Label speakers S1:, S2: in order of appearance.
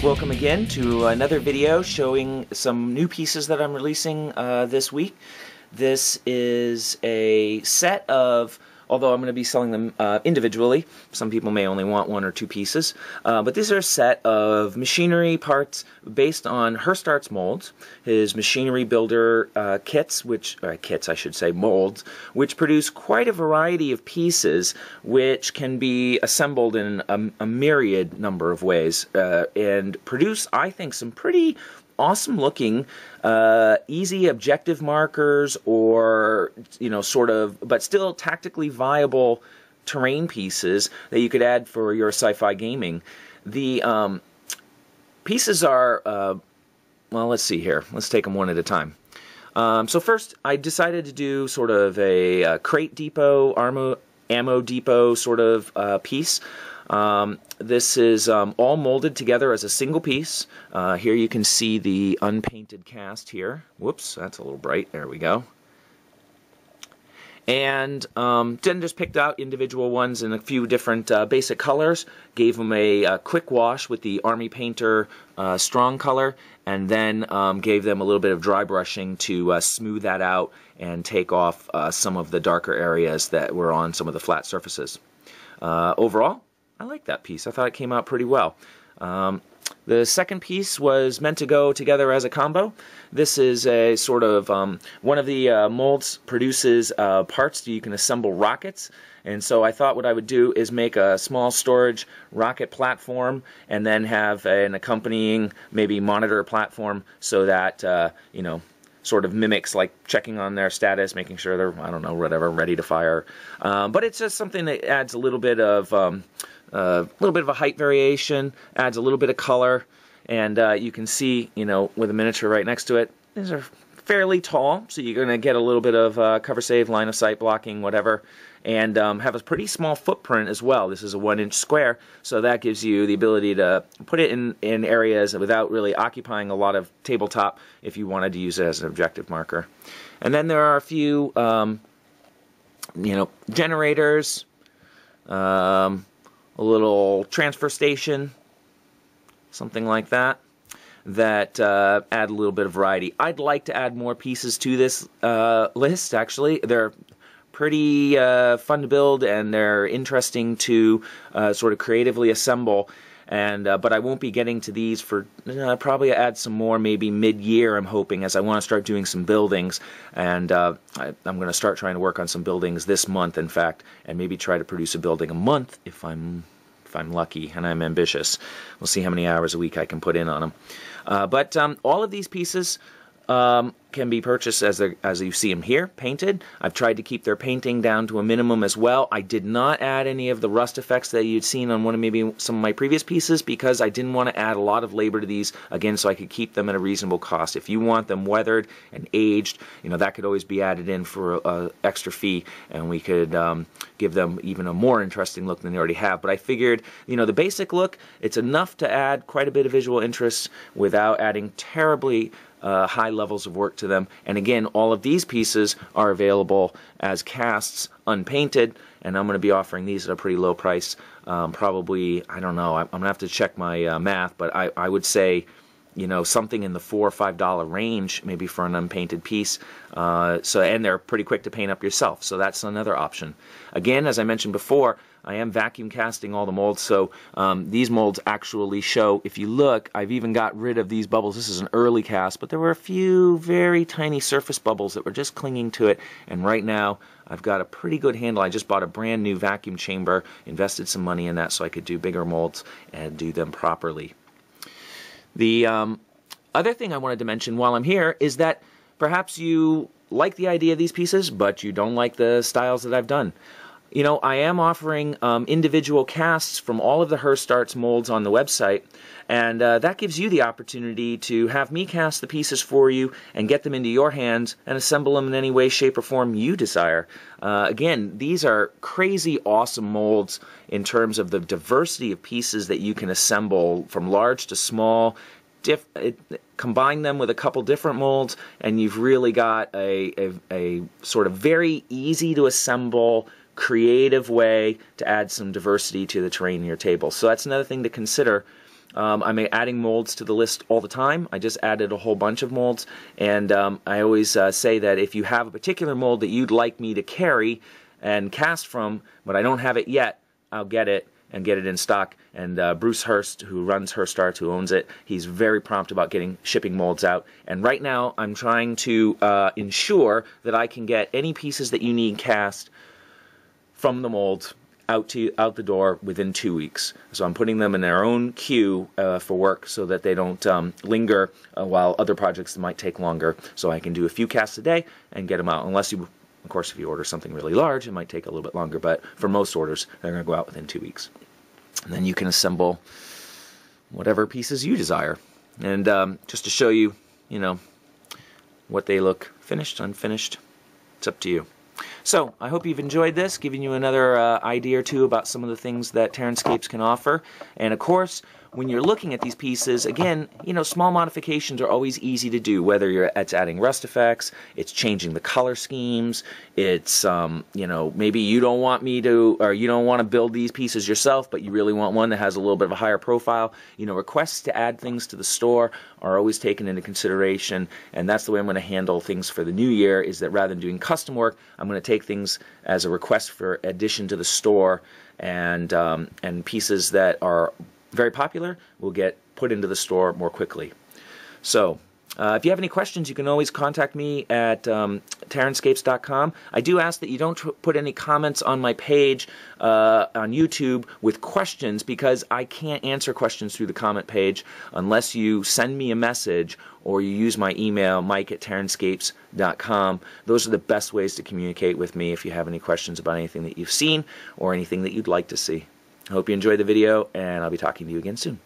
S1: Welcome again to another video showing some new pieces that I'm releasing this week. This is a set of, although I'm going to be selling them individually, some people may only want one or two pieces, but these are a set of machinery parts based on Hirst Arts molds, his machinery builder kits, molds, which produce quite a variety of pieces which can be assembled in a myriad number of ways and produce, I think, some pretty awesome looking easy objective markers, or sort of, but still tactically viable terrain pieces that you could add for your sci-fi gaming. The pieces are well, let's see here, let's take them one at a time. So first I decided to do sort of a crate depot, ammo depot sort of piece. This is all molded together as a single piece. Here you can see the unpainted cast here. Whoops, that's a little bright. There we go. And then just picked out individual ones in a few different basic colors. Gave them a quick wash with the Army Painter strong color, and then gave them a little bit of dry brushing to smooth that out and take off some of the darker areas that were on some of the flat surfaces. Overall, I like that piece. I thought it came out pretty well. The second piece was meant to go together as a combo. This is a sort of, one of the molds produces parts that you can assemble rockets, and so I thought what I would do is make a small storage rocket platform and then have an accompanying maybe monitor platform so that, sort of mimics like checking on their status, making sure they're, I don't know, whatever, ready to fire. But it's just something that adds a little bit of a height variation, adds a little bit of color, and you can see, with a miniature right next to it, these are fairly tall, so you're going to get a little bit of cover save, line of sight blocking, whatever, and have a pretty small footprint as well. This is a 1-inch square, so that gives you the ability to put it in areas without really occupying a lot of tabletop if you wanted to use it as an objective marker. And then there are a few, generators, a little transfer station, something like that, that add a little bit of variety. I'd like to add more pieces to this list, actually. They're pretty fun to build, and they're interesting to sort of creatively assemble. And but I won't be getting to these for probably add some more maybe mid-year, I'm hoping, as I want to start doing some buildings, and I'm going to start trying to work on some buildings this month, in fact, and maybe try to produce a building a month if I'm lucky and I'm ambitious. We'll see how many hours a week I can put in on them. But all of these pieces can be purchased as you see them here, painted. I've tried to keep their painting down to a minimum as well. I did not add any of the rust effects that you'd seen on maybe some of my previous pieces, because I didn't want to add a lot of labor to these, again, so I could keep them at a reasonable cost. If you want them weathered and aged, that could always be added in for an extra fee, and we could give them even a more interesting look than they already have. But I figured, the basic look, it's enough to add quite a bit of visual interest without adding terribly high levels of work to them. And again, all of these pieces are available as casts, unpainted, and I'm going to be offering these at a pretty low price. Probably, I don't know, I'm going to have to check my math, but I would say, something in the $4 or $5 range, maybe for an unpainted piece. And they're pretty quick to paint up yourself, so that's another option. Again, as I mentioned before, I am vacuum casting all the molds, so these molds actually show, if you look, I've even got rid of these bubbles. This is an early cast, but there were a few very tiny surface bubbles that were just clinging to it, and right now I've got a pretty good handle. I just bought a brand new vacuum chamber, invested some money in that so I could do bigger molds and do them properly. The other thing I wanted to mention while I'm here is that perhaps you like the idea of these pieces, but you don't like the styles that I've done. I am offering individual casts from all of the Hirst Arts molds on the website, and that gives you the opportunity to have me cast the pieces for you and get them into your hands and assemble them in any way, shape, or form you desire. Again, these are crazy awesome molds in terms of the diversity of pieces that you can assemble from large to small. Combine them with a couple different molds, and you've really got a sort of very easy to assemble, creative way to add some diversity to the terrain in your table. So that's another thing to consider I'm adding molds to the list all the time. I just added a whole bunch of molds, and I always say that if you have a particular mold that you'd like me to carry and cast from, but I don't have it yet, I'll get it and get it in stock. And Bruce Hirst, who runs Hirst Arts, who owns it, he's very prompt about shipping molds out. And right now, I'm trying to ensure that I can get any pieces that you need cast from the mold out the door within 2 weeks. So I'm putting them in their own queue for work so that they don't linger while other projects might take longer. So I can do a few casts a day and get them out. Unless you, of course, if you order something really large, it might take a little bit longer. But for most orders, they're going to go out within 2 weeks. And then you can assemble whatever pieces you desire. And just to show you, what they look finished, unfinished, it's up to you. So, I hope you've enjoyed this, giving you another idea or two about some of the things that TerranScapes can offer. And of course, when you're looking at these pieces, again, small modifications are always easy to do, whether it's adding rust effects, it's changing the color schemes, it's, maybe you don't want me to, or you don't want to build these pieces yourself, but you really want one that has a little bit of a higher profile. Requests to add things to the store are always taken into consideration, and that's the way I'm going to handle things for the new year, is that rather than doing custom work, I'm going to take things as a request for addition to the store, and pieces that are very popular will get put into the store more quickly. So, if you have any questions, you can always contact me at TerranScapes.com. I do ask that you don't put any comments on my page on YouTube with questions, because I can't answer questions through the comment page unless you send me a message or you use my email, mike@TerranScapes.com. Those are the best ways to communicate with me if you have any questions about anything that you've seen or anything that you'd like to see. I hope you enjoyed the video, and I'll be talking to you again soon.